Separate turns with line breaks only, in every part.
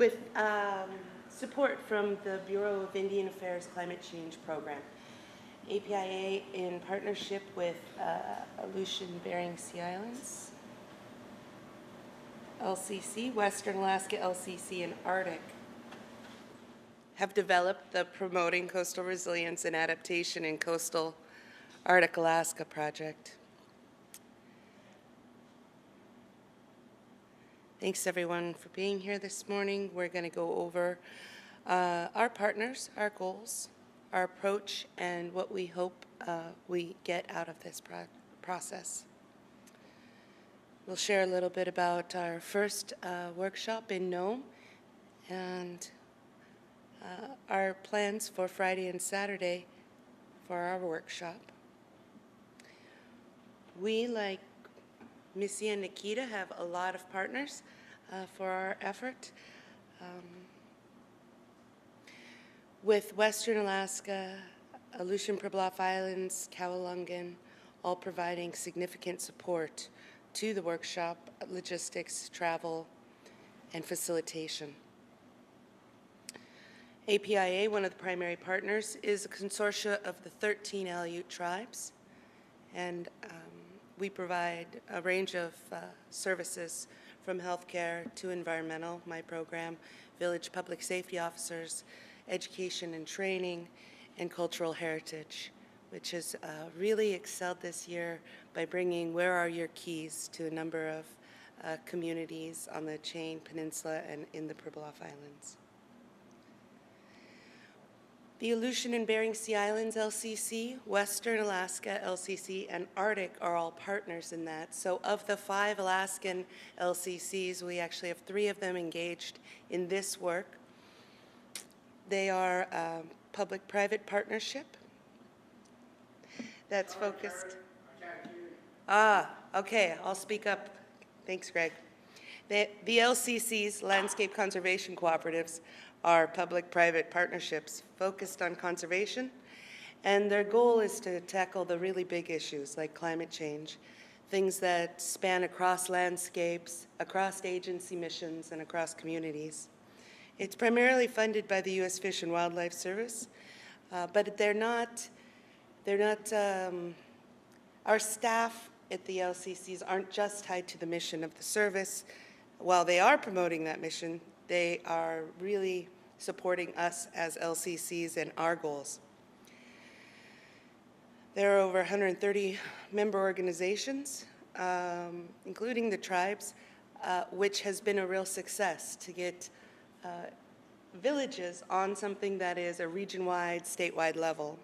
with support from the Bureau of Indian Affairs Climate Change Program. APIA in partnership with Aleutian Bering Sea Islands, LCC, Western Alaska LCC, and Arctic have developed the Promoting Coastal Resilience and Adaptation in Coastal Arctic Alaska project. Thanks everyone for being here this morning. We're going to go over our partners, our goals, our approach, and what we hope we get out of this process. We'll share a little bit about our first workshop in Nome and our plans for Friday and Saturday for our workshop. We, like Missy and Nikita, have a lot of partners for our effort. With Western Alaska, Aleutian Pribilof Islands, Kowalungan, all providing significant support to the workshop, logistics, travel, and facilitation. APIA, one of the primary partners, is a consortia of the 13 Aleut tribes, and we provide a range of services from healthcare to environmental, my program, village public safety officers, education and training, and cultural heritage, which has really excelled this year by bringing Where Are Your Keys to a number of communities on the Chain Peninsula and in the Pribilof Islands. The Aleutian and Bering Sea Islands LCC, Western Alaska LCC, and Arctic are all partners in that. So of the 5 Alaskan LCCs, we actually have 3 of them engaged in this work. They are a public-private partnership that's focused. Okay, I'll speak up. Thanks, Greg. The LCCs, Landscape Conservation Cooperatives, are public-private partnerships focused on conservation, and their goal is to tackle the really big issues like climate change, things that span across landscapes, across agency missions, and across communities. It's primarily funded by the U.S. Fish and Wildlife Service, but our staff at the LCCs aren't just tied to the mission of the service. While they are promoting that mission, they are really supporting us as LCCs and our goals. There are over 130 member organizations, including the tribes, which has been a real success to get villages on something that is a region-wide, statewide level,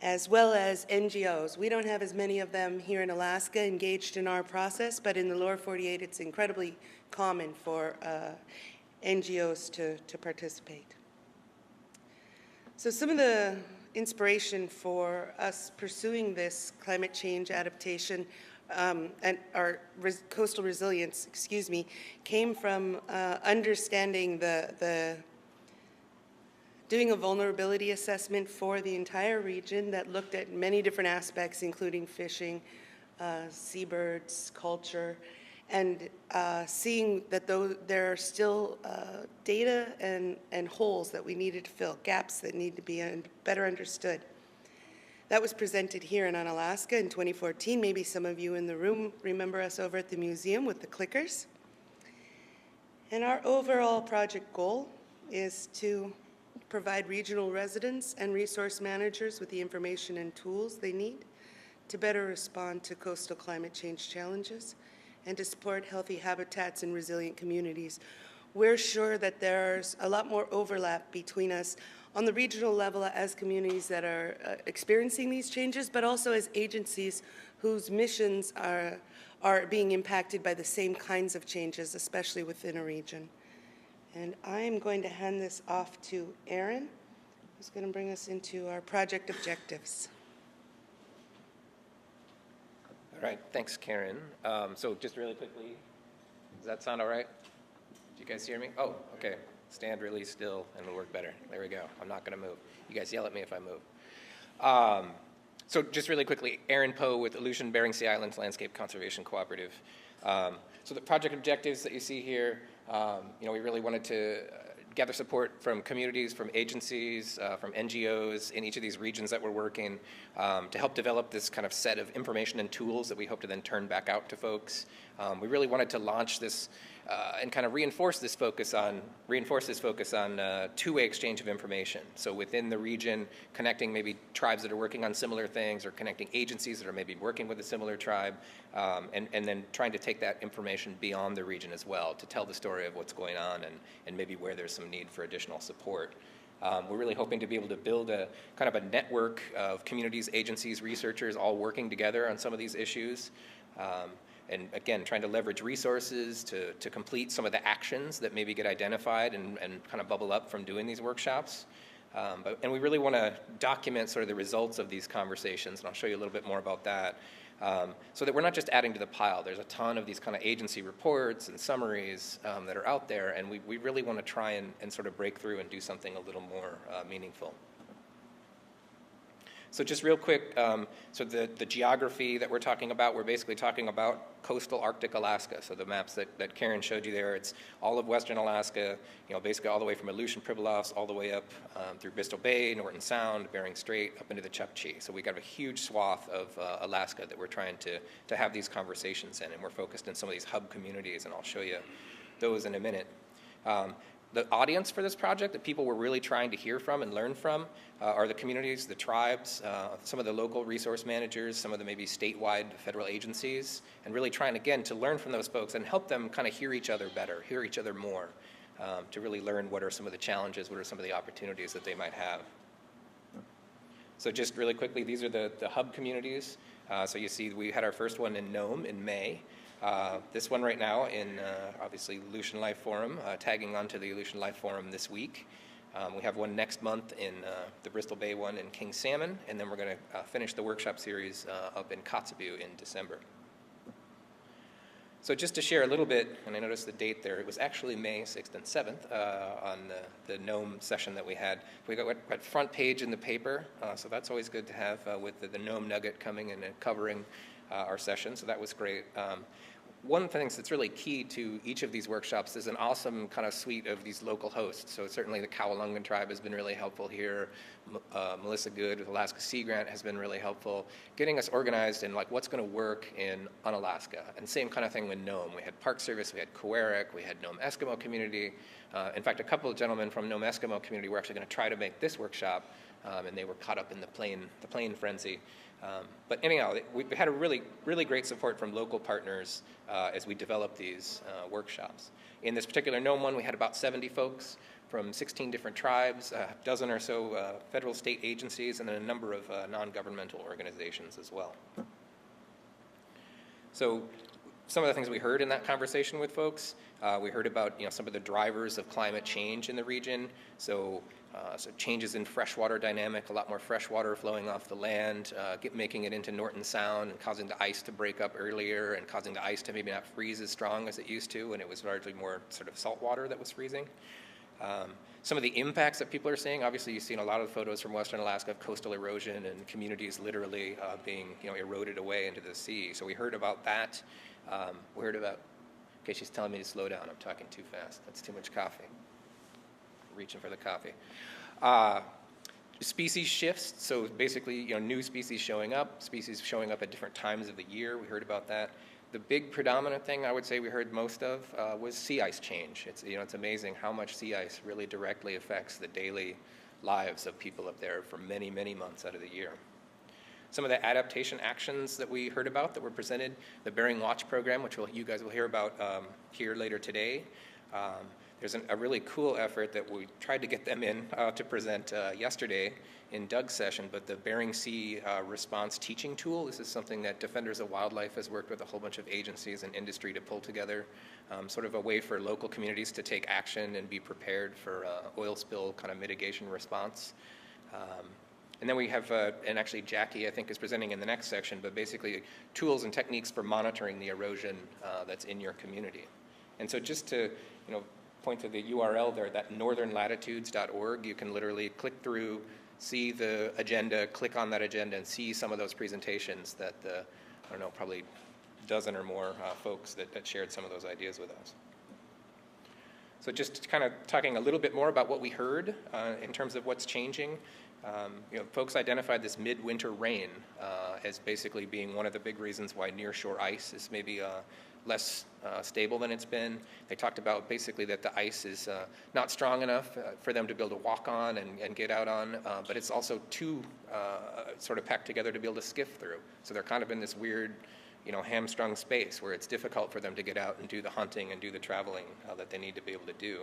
as well as NGOs. We don't have as many of them here in Alaska engaged in our process, but in the lower 48, it's incredibly common for NGOs to participate. So some of the inspiration for us pursuing this climate change adaptation and our coastal resilience, came from understanding doing a vulnerability assessment for the entire region that looked at many different aspects, including fishing, seabirds, culture, and seeing that there are still data and holes that we needed to fill, gaps that need to be better understood. That was presented here in Unalaska in 2014. Maybe some of you in the room remember us over at the museum with the clickers. And our overall project goal is to provide regional residents and resource managers with the information and tools they need to better respond to coastal climate change challenges and to support healthy habitats and resilient communities. We're sure that there's a lot more overlap between us on the regional level as communities that are experiencing these changes, but also as agencies whose missions are being impacted by the same kinds of changes, especially within a region. And I am going to hand this off to Aaron, who's going to bring us into our project objectives.
All right, thanks, Karen. So just really quickly, does that sound all right? Do you guys hear me? Oh, okay. Stand really still and it'll work better. There we go. I'm not going to move. You guys yell at me if I move. So just really quickly, Aaron Poe with Aleutian Bering Sea Islands Landscape Conservation Cooperative. So the project objectives that you see here We really wanted to gather support from communities, from agencies, from NGOs in each of these regions that we're working to help develop this kind of set of information and tools that we hope to then turn back out to folks. We really wanted to launch this and kind of reinforce this focus on two-way exchange of information. So within the region, connecting maybe tribes that are working on similar things, or connecting agencies that are maybe working with a similar tribe, and then trying to take that information beyond the region as well to tell the story of what's going on and maybe where there's some need for additional support. We're really hoping to be able to build a kind of a network of communities, agencies, researchers all working together on some of these issues. And again, trying to leverage resources to complete some of the actions that maybe get identified and kind of bubble up from doing these workshops. And we really want to document sort of the results of these conversations, and I'll show you a little bit more about that, so that we're not just adding to the pile. There's a ton of these kind of agency reports and summaries that are out there, and we really want to try and sort of break through and do something a little more meaningful. So just real quick, so the geography that we're talking about, we're basically talking about coastal Arctic Alaska. So the maps that Karen showed you there, it's all of western Alaska, basically all the way from Aleutian Pribilofs all the way up through Bristol Bay, Norton Sound, Bering Strait, up into the Chukchi. So we got a huge swath of Alaska that we're trying to have these conversations in, and we're focused in some of these hub communities, and I'll show you those in a minute. The audience for this project, the people we're really trying to hear from and learn from, are the communities, the tribes, some of the local resource managers, some of the maybe statewide federal agencies, and really trying, again, to learn from those folks and help them kind of hear each other better, hear each other more, to really learn what are some of the challenges, what are some of the opportunities that they might have. So just really quickly, these are the hub communities. So you see we had our first one in Nome in May. This one right now in, obviously, Aleutian Life Forum, tagging onto the Aleutian Life Forum this week. We have one next month in the Bristol Bay one in King Salmon, and then we're going to finish the workshop series up in Kotzebue in December. So just to share a little bit, and I noticed the date there, it was actually May 6th and 7th on the Nome session that we had. We got front page in the paper, so that's always good to have with the Nome Nugget coming and covering our session, so that was great. One of the things that's really key to each of these workshops is an awesome kind of suite of these local hosts. So certainly the Kowalungan tribe has been really helpful here. Melissa Good with Alaska Sea Grant has been really helpful, getting us organized in like what's going to work on Alaska. And same kind of thing with Nome. We had Park Service, we had Coeric, we had Nome Eskimo Community. In fact, a couple of gentlemen from Nome Eskimo Community were actually going to try to make this workshop, and they were caught up in the plane frenzy. But anyhow, we had a really, really great support from local partners as we developed these workshops. In this particular Nome one, we had about 70 folks from 16 different tribes, a dozen or so federal state agencies, and then a number of non-governmental organizations as well. So some of the things we heard in that conversation with folks, we heard about some of the drivers of climate change in the region. So changes in freshwater dynamic, a lot more fresh water flowing off the land, making it into Norton Sound and causing the ice to break up earlier and causing the ice to maybe not freeze as strong as it used to when it was largely more sort of salt water that was freezing. Some of the impacts that people are seeing, obviously you've seen a lot of photos from Western Alaska of coastal erosion and communities literally being eroded away into the sea. So we heard about that. We heard about, okay, she's telling me to slow down. I'm talking too fast. That's too much coffee. Reaching for the coffee. Species shifts, so basically new species showing up at different times of the year. We heard about that. The big predominant thing I would say we heard most of was sea ice change. It's amazing how much sea ice really directly affects the daily lives of people up there for many, many months out of the year. Some of the adaptation actions that we heard about that were presented, the Bering Watch program, which you guys will hear about here later today. There's a really cool effort that we tried to get them in to present yesterday in Doug's session, but the Bering Sea response teaching tool. This is something that Defenders of Wildlife has worked with a whole bunch of agencies and industry to pull together, sort of a way for local communities to take action and be prepared for oil spill kind of mitigation response. And then we have, and actually Jackie, I think, is presenting in the next section, but basically tools and techniques for monitoring the erosion that's in your community. And so just to, point to the URL there, that northernlatitudes.org, you can literally click through, see the agenda, click on that agenda, and see some of those presentations that I don't know, probably a dozen or more folks that shared some of those ideas with us. So just kind of talking a little bit more about what we heard in terms of what's changing. Folks identified this midwinter rain as basically being one of the big reasons why nearshore ice is maybe less stable than it's been. They talked about basically that the ice is not strong enough for them to be able to walk on and get out on, but it's also too sort of packed together to be able to skiff through. So they're kind of in this weird, hamstrung space where it's difficult for them to get out and do the hunting and do the traveling that they need to be able to do.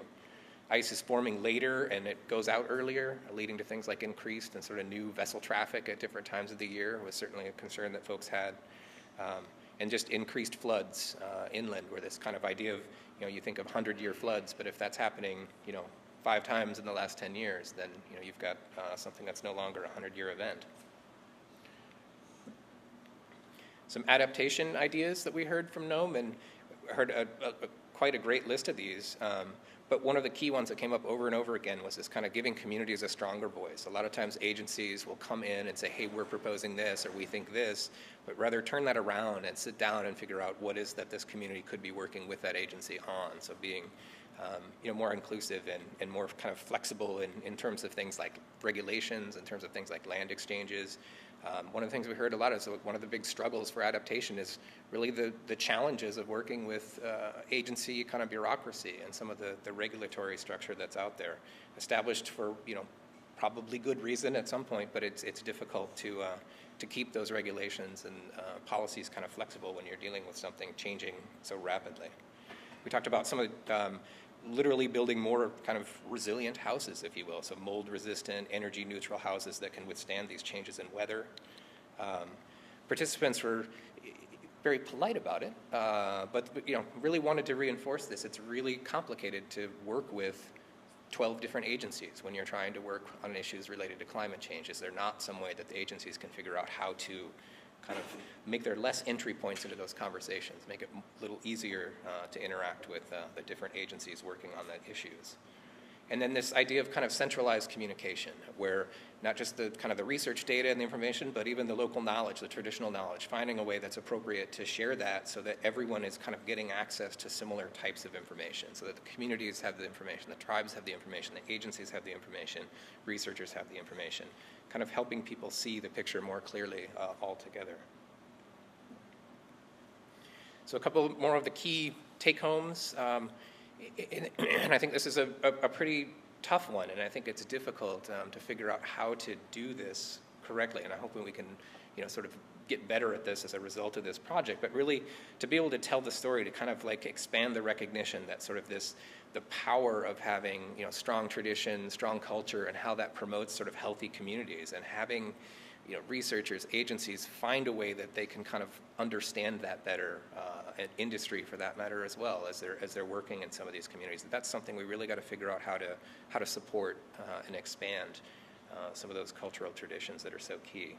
Ice is forming later and it goes out earlier, leading to things like increased and sort of new vessel traffic at different times of the year was certainly a concern that folks had. And just increased floods inland, where this kind of idea of, you think of 100-year floods, but if that's happening, 5 times in the last 10 years, then, you've got something that's no longer a 100-year event. Some adaptation ideas that we heard from NOME, and heard quite a great list of these. But one of the key ones that came up over and over again was this kind of giving communities a stronger voice. A lot of times agencies will come in and say, hey, we're proposing this, or we think this, but rather turn that around and sit down and figure out what is that this community could be working with that agency on. So being more inclusive and more kind of flexible in terms of things like regulations, in terms of things like land exchanges. One of the things we heard a lot is one of the big struggles for adaptation is really the challenges of working with agency kind of bureaucracy and some of the regulatory structure that's out there, established for probably good reason at some point, but it's difficult to keep those regulations and policies kind of flexible when you're dealing with something changing so rapidly. We talked about some of the literally building more kind of resilient houses, if you will, so mold-resistant, energy-neutral houses that can withstand these changes in weather. Participants were very polite about it, but really wanted to reinforce this. It's really complicated to work with 12 different agencies when you're trying to work on issues related to climate change. Is there not some way that the agencies can figure out how to kind of make there less entry points into those conversations, make it a little easier to interact with the different agencies working on that issues. And then this idea of kind of centralized communication, where not just the kind of the research data and the information, but even the local knowledge, the traditional knowledge, finding a way that's appropriate to share that so that everyone is kind of getting access to similar types of information, so that the communities have the information, the tribes have the information, the agencies have the information, researchers have the information, kind of helping people see the picture more clearly all together. So a couple more of the key take-homes. And I think this is a pretty tough one, and I think it's difficult to figure out how to do this correctly, and I'm hoping we can sort of get better at this as a result of this project, but really to be able to tell the story, to kind of like expand the recognition that sort of the power of having strong tradition, strong culture, and how that promotes sort of healthy communities, and having researchers, agencies find a way that they can kind of understand that better, and industry for that matter as well, as they're working in some of these communities. That's something we really got to figure out how to support and expand some of those cultural traditions that are so key.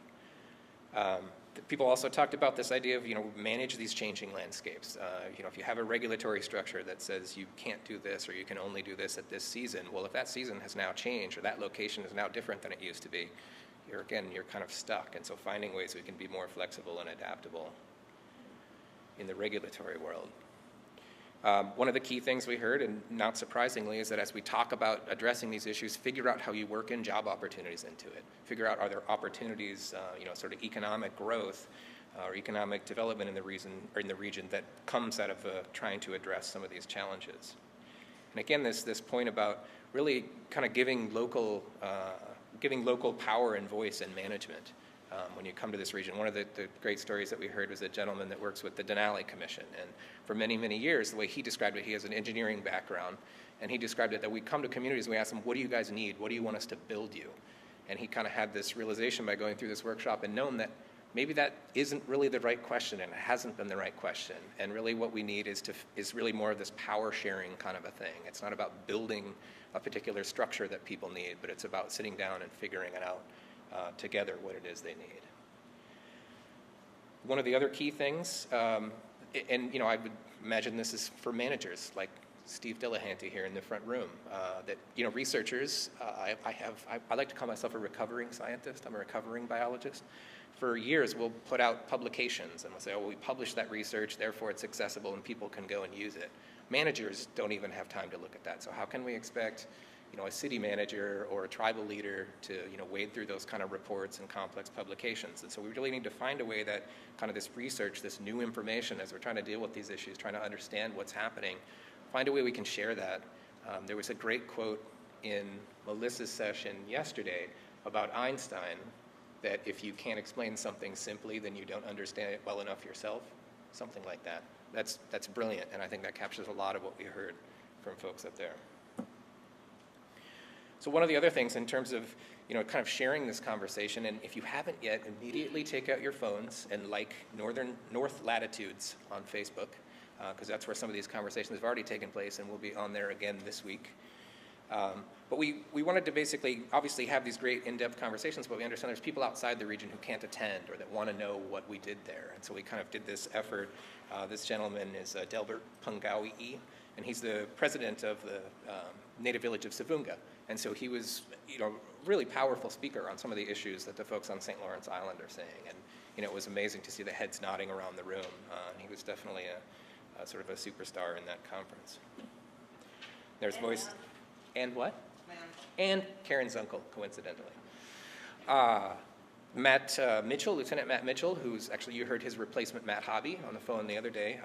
People also talked about this idea of manage these changing landscapes. If you have a regulatory structure that says you can't do this or you can only do this at this season, well, if that season has now changed or that location is now different than it used to be, you're kind of stuck. And so finding ways we can be more flexible and adaptable in the regulatory world. One of the key things we heard, and not surprisingly, is that as we talk about addressing these issues, figure out how you work in job opportunities into it. Figure out, are there opportunities, sort of economic growth or economic development in the region that comes out of trying to address some of these challenges. And again, this point about really kind of giving local power and voice and management when you come to this region. One of the great stories that we heard was a gentleman that works with the Denali Commission, and for many, many years, the way he described it, he has an engineering background, and he described it that we come to communities and we ask them, what do you guys need? What do you want us to build you? And he kind of had this realization by going through this workshop and known that maybe that isn't really the right question, and it hasn't been the right question. And really what we need is really more of this power sharing kind of a thing. It's not about building a particular structure that people need, but it's about sitting down and figuring it out together what it is they need. One of the other key things, and I would imagine this is for managers like Steve Dillahanty here in the front room, that researchers, I like to call myself a recovering scientist. I'm a recovering biologist. For years, we'll put out publications and we'll say, oh, we published that research, therefore it's accessible and people can go and use it. managers don't even have time to look at that. So how can we expect, a city manager or a tribal leader to, wade through those kind of reports and complex publications? And so we really need to find a way that kind of this research, this new information, as we're trying to deal with these issues, trying to understand what's happening, find a way we can share that. There was a great quote in Melissa's session yesterday about Einstein, that if you can't explain something simply, then you don't understand it well enough yourself, something like that. That's brilliant, and I think that captures a lot of what we heard from folks up there. So one of the other things in terms of, kind of sharing this conversation, and if you haven't yet, immediately take out your phones and like North Latitudes on Facebook, because that's where some of these conversations have already taken place, and we'll be on there again this week. But we wanted to basically, obviously, have these great in-depth conversations, but we understand there's people outside the region who can't attend or that want to know what we did there. And so we kind of did this effort. This gentleman is Delbert Pungawi'i, and he's the president of the native village of Savunga. And so he was, really powerful speaker on some of the issues that the folks on St. Lawrence Island are saying. And, it was amazing to see the heads nodding around the room. And he was definitely a sort of a superstar in that conference. There's voice. And what? And Karen's uncle, coincidentally. Matt Mitchell, Lieutenant Matt Mitchell, who's actually, you heard his replacement, Matt Hobby, on the phone the other day,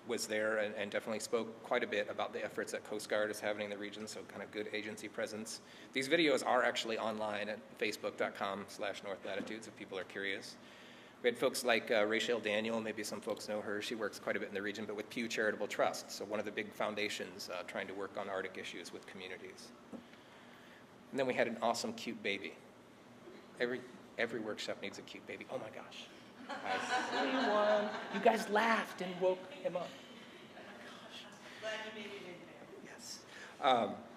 was there and definitely spoke quite a bit about the efforts that Coast Guard is having in the region, so kind of good agency presence. These videos are actually online at facebook.com/North Latitudes if people are curious. We had folks like Rachel Daniel, maybe some folks know her. She works quite a bit in the region, but with Pew Charitable Trust, so one of the big foundations trying to work on Arctic issues with communities. And then we had an awesome, cute baby. Every workshop needs a cute baby. Oh my gosh. I see one. You guys laughed and woke him up.
Glad you made it in there.
Yes.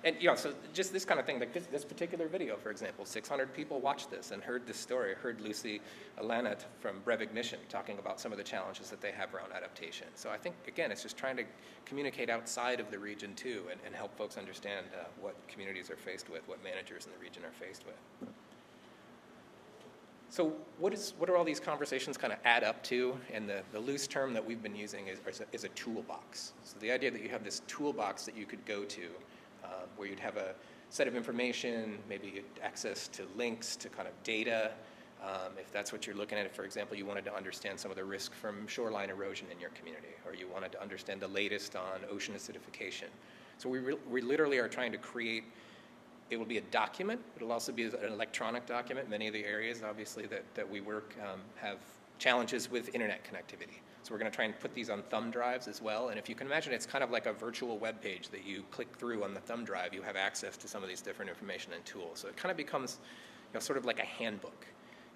And so just this kind of thing, like this particular video, for example, 600 people watched this and heard this story, heard Lucy Alana from Brevignition talking about some of the challenges that they have around adaptation. So I think, again, it's just trying to communicate outside of the region too and help folks understand what communities are faced with, what managers in the region are faced with. So what do all these conversations kind of add up to? And the loose term that we've been using is a toolbox. So the idea that you have this toolbox that you could go to where you'd have a set of information, maybe access to links to kind of data. If that's what you're looking at, if, for example, you wanted to understand some of the risk from shoreline erosion in your community, or you wanted to understand the latest on ocean acidification. So we literally are trying to create. It will be a document. It'll also be an electronic document. Many of the areas, obviously, that we work have challenges with internet connectivity. So we're going to try and put these on thumb drives as well. And if you can imagine, it's kind of like a virtual web page that you click through on the thumb drive. You have access to some of these different information and tools. So it kind of becomes, sort of like a handbook.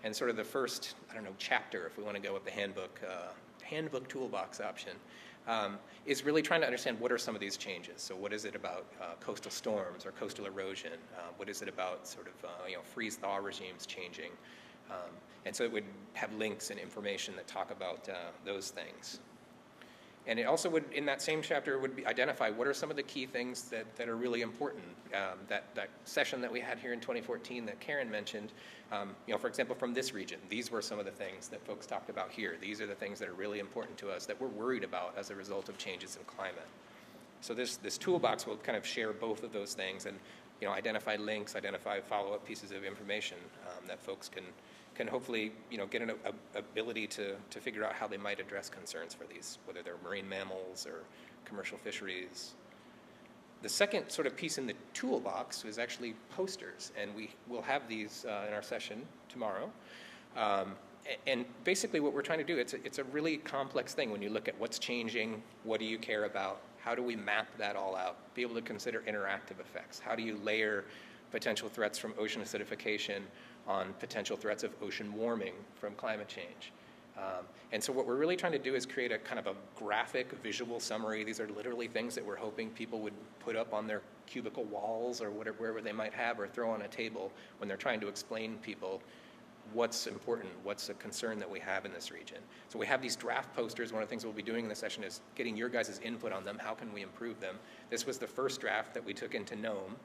And sort of the first, chapter, if we want to go with the handbook toolbox option, is really trying to understand what are some of these changes. So what is it about coastal storms or coastal erosion? What is it about sort of freeze-thaw regimes changing? And so it would have links and information that talk about those things. And it also would, in that same chapter, would identify what are some of the key things that are really important. That session that we had here in 2014 that Karen mentioned, for example, from this region, these were some of the things that folks talked about here. These are the things that are really important to us that we're worried about as a result of changes in climate. So this toolbox will kind of share both of those things and identify links, identify follow-up pieces of information that folks can hopefully get an ability to figure out how they might address concerns for these, whether they're marine mammals or commercial fisheries. The second sort of piece in the toolbox is actually posters, and we will have these in our session tomorrow. And basically what we're trying to do, it's a really complex thing when you look at what's changing, what do you care about, how do we map that all out, be able to consider interactive effects, how do you layer potential threats from ocean acidification on potential threats of ocean warming from climate change. And so what we're really trying to do is create a kind of a graphic visual summary. These are literally things that we're hoping people would put up on their cubicle walls or wherever they might have, or throw on a table when they're trying to explain to people what's important, what's a concern that we have in this region. So we have these draft posters. One of the things we'll be doing in this session is getting your guys' input on them. How can we improve them? This was the first draft that we took into Nome.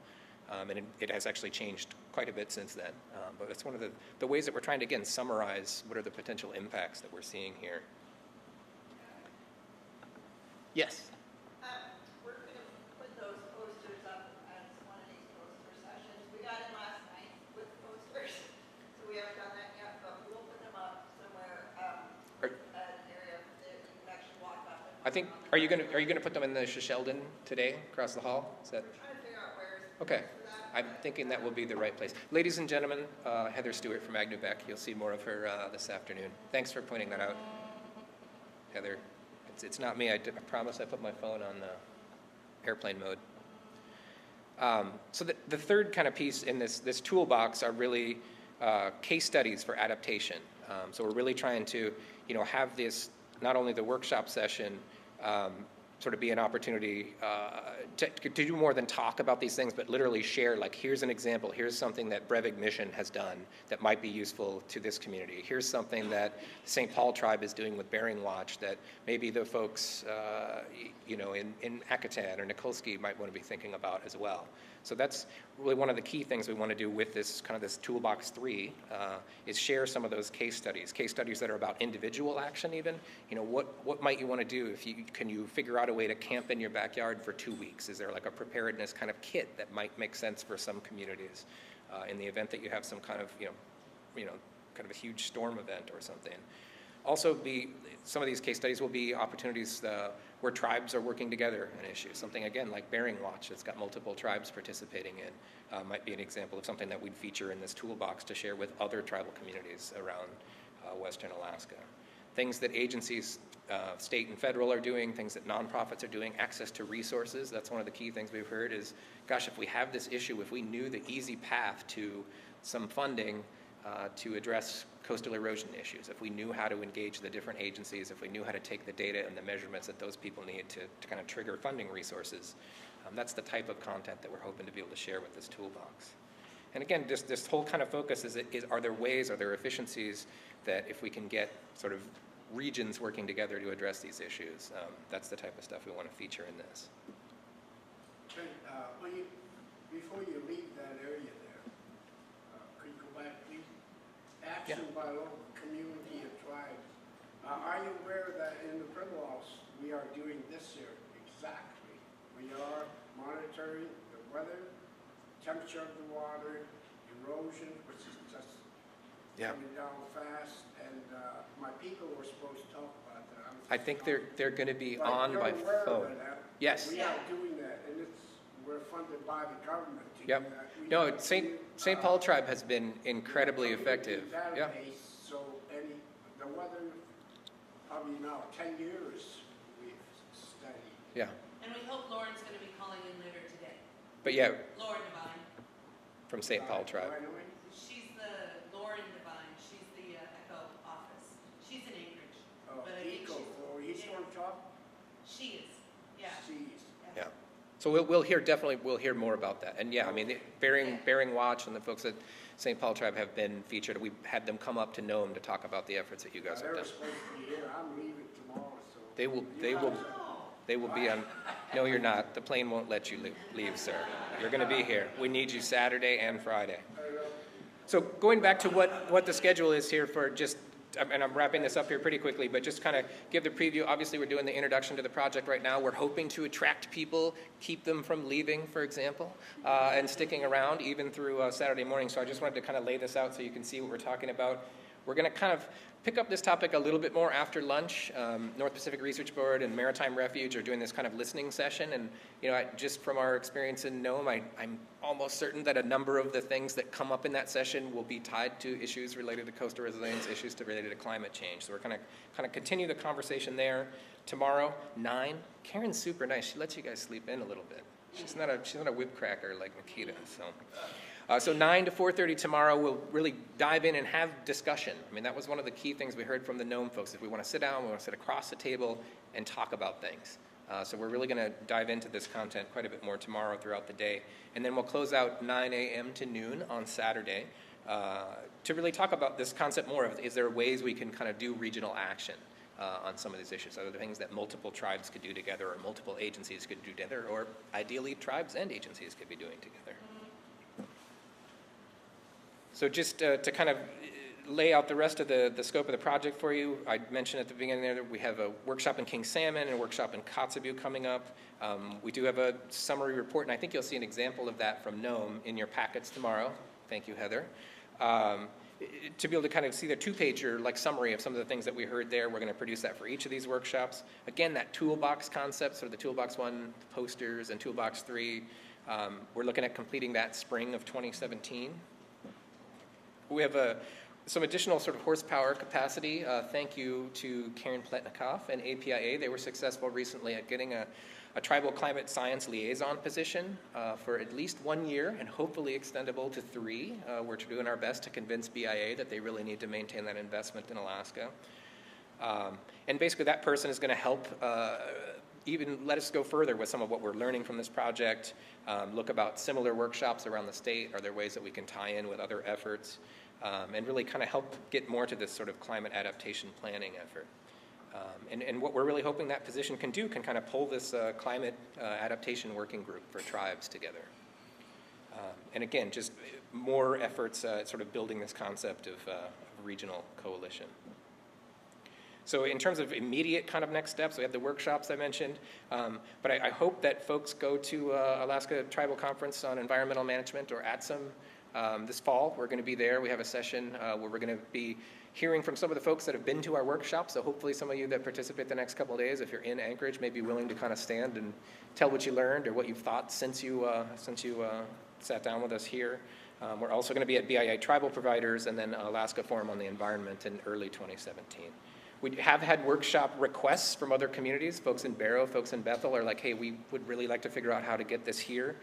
And it has actually changed quite a bit since then. But it's one of the ways that we're trying to, again, summarize what are the potential impacts that we're seeing here. Yes? I think, are you gonna put them in the Sheldon today, across the hall? Is that?
Trying to figure out where's.
Okay, I'm thinking that will be the right place. Ladies and gentlemen, Heather Stewart from Agnew Beck. You'll see more of her this afternoon. Thanks for pointing that out, Heather. It's not me. I promise I put my phone on airplane mode. So the third kind of piece in this toolbox are really case studies for adaptation. So we're really trying to, have this, not only the workshop session, sort of be an opportunity to do more than talk about these things, but literally share, like, here's an example, here's something that Breivik Mission has done that might be useful to this community. Here's something that St. Paul Tribe is doing with Bering Watch that maybe the folks, in Akutan or Nikolsky might want to be thinking about as well. So that's really one of the key things we want to do with this toolbox 3 is share some of those case studies that are about individual action even. What might you want to do can you figure out a way to camp in your backyard for 2 weeks? Is there like a preparedness kind of kit that might make sense for some communities in the event that you have some kind of, kind of a huge storm event or something? Also, some of these case studies will be opportunities where tribes are working together on issues. Something, again, like Bering Watch that's got multiple tribes participating in might be an example of something that we'd feature in this toolbox to share with other tribal communities around Western Alaska. Things that agencies, state and federal, are doing, things that nonprofits are doing, access to resources. That's one of the key things we've heard is, gosh, if we have this issue, if we knew the easy path to some funding to address coastal erosion issues, if we knew how to engage the different agencies, if we knew how to take the data and the measurements that those people need to kind of trigger funding resources, that's the type of content that we're hoping to be able to share with this toolbox. And again, this whole kind of focus is are there efficiencies that if we can get sort of regions working together to address these issues, that's the type of stuff we want to feature in this.
Before you leave that area there, could you go back, please? Action by local community and tribes. Are you aware that in the Pribilofs we are doing this here exactly? We are monitoring the weather, temperature of the water, erosion, which is just coming down fast, and my people were supposed to talk about that.
I think they're going to be on by phone. Yes.
We are doing that, and we're funded by the government to do that.
No, St. Paul Tribe has been incredibly effective. Yeah.
So the weather, probably now 10 years we've studied.
Yeah.
And we hope Lauren's going to be calling in later today.
But yeah.
Lauren Devine.
From St. Paul Tribe.
She's the Lauren Devine. She's the ECHO office. She's in Anchorage.
Oh, ECHO. He's going to talk?
She is. Yeah.
She is.
Yeah.
So we'll hear more about that. And yeah, I mean, Bering Watch and the folks at St. Paul Tribe have been featured. We've had them come up to Nome to talk about the efforts that you guys have done.
They're supposed to be here. I'm leaving tomorrow, so.
They will be on. No, you're not. The plane won't let you leave, sir. You're going to be here. We need you Saturday and Friday. So going back to what the schedule is here for just, and I'm wrapping this up here pretty quickly, but just kind of give the preview. Obviously, we're doing the introduction to the project right now. We're hoping to attract people, keep them from leaving, for example, and sticking around even through Saturday morning. So I just wanted to kind of lay this out so you can see what we're talking about. We're going to kind of pick up this topic a little bit more after lunch. North Pacific Research Board and Maritime Refuge are doing this kind of listening session. And, just from our experience in Nome, I'm almost certain that a number of the things that come up in that session will be tied to issues related to coastal resilience, issues related to climate change. So we're going to kind of continue the conversation there. Tomorrow, 9. Karen's super nice. She lets you guys sleep in a little bit. She's not a whip cracker like Makita. So 9 to 4:30 tomorrow, we'll really dive in and have discussion. I mean, that was one of the key things we heard from the Nome folks. If we want to sit down, we want to sit across the table and talk about things. So we're really going to dive into this content quite a bit more tomorrow throughout the day. And then we'll close out 9 a.m. to noon on Saturday to really talk about this concept more of, is there ways we can kind of do regional action on some of these issues? Are there things that multiple tribes could do together or multiple agencies could do together, or ideally tribes and agencies could be doing together? So just to kind of lay out the rest of the scope of the project for you, I mentioned at the beginning there that we have a workshop in King Salmon and a workshop in Kotzebue coming up. We do have a summary report, and I think you'll see an example of that from Nome in your packets tomorrow. Thank you, Heather. to be able to kind of see the two-pager like summary of some of the things that we heard there. We're going to produce that for each of these workshops. Again, that toolbox concept, sort of the toolbox 1 posters and toolbox 3, we're looking at completing that spring of 2017. We have some additional sort of horsepower capacity. Thank you to Karen Pletnikoff and APIA. They were successful recently at getting a tribal climate science liaison position for at least 1 year and hopefully extendable to 3. We're doing our best to convince BIA that they really need to maintain that investment in Alaska. And basically that person is going to help even let us go further with some of what we're learning from this project, look about similar workshops around the state. Are there ways that we can tie in with other efforts, and really kind of help get more to this sort of climate adaptation planning effort. And what we're really hoping that position can do can kind of pull this climate adaptation working group for tribes together. And again, just more efforts at sort of building this concept of regional coalition. So in terms of immediate kind of next steps, we have the workshops I mentioned, but I hope that folks go to Alaska Tribal Conference on Environmental Management, or ATSM, this fall. We're going to be there. We have a session where we're going to be hearing from some of the folks that have been to our workshop. So hopefully some of you that participate the next couple of days, if you're in Anchorage, may be willing to kind of stand and tell what you learned or what you've thought since you sat down with us here. We're also going to be at BIA Tribal Providers and then Alaska Forum on the Environment in early 2017. We have had workshop requests from other communities. Folks in Barrow, folks in Bethel are like, hey, we would really like to figure out how to get this here.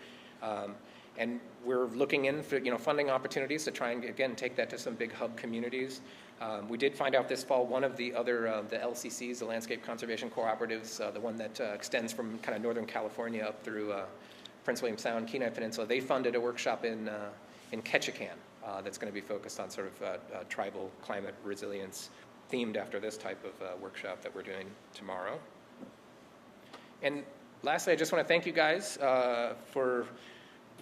And we're looking in for funding opportunities to try and, again, take that to some big hub communities. We did find out this fall one of the other, the LCCs, the Landscape Conservation Cooperatives, the one that extends from kind of Northern California up through Prince William Sound, Kenai Peninsula. They funded a workshop in Ketchikan that's going to be focused on sort of tribal climate resilience, themed after this type of workshop that we're doing tomorrow. And lastly, I just want to thank you guys for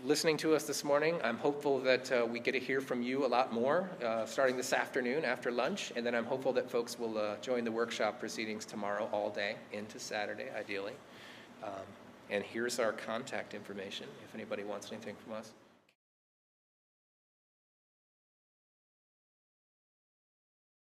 listening to us this morning. I'm hopeful that we get to hear from you a lot more starting this afternoon after lunch, and then I'm hopeful that folks will join the workshop proceedings tomorrow all day into Saturday, ideally. And here's our contact information if anybody wants anything from us.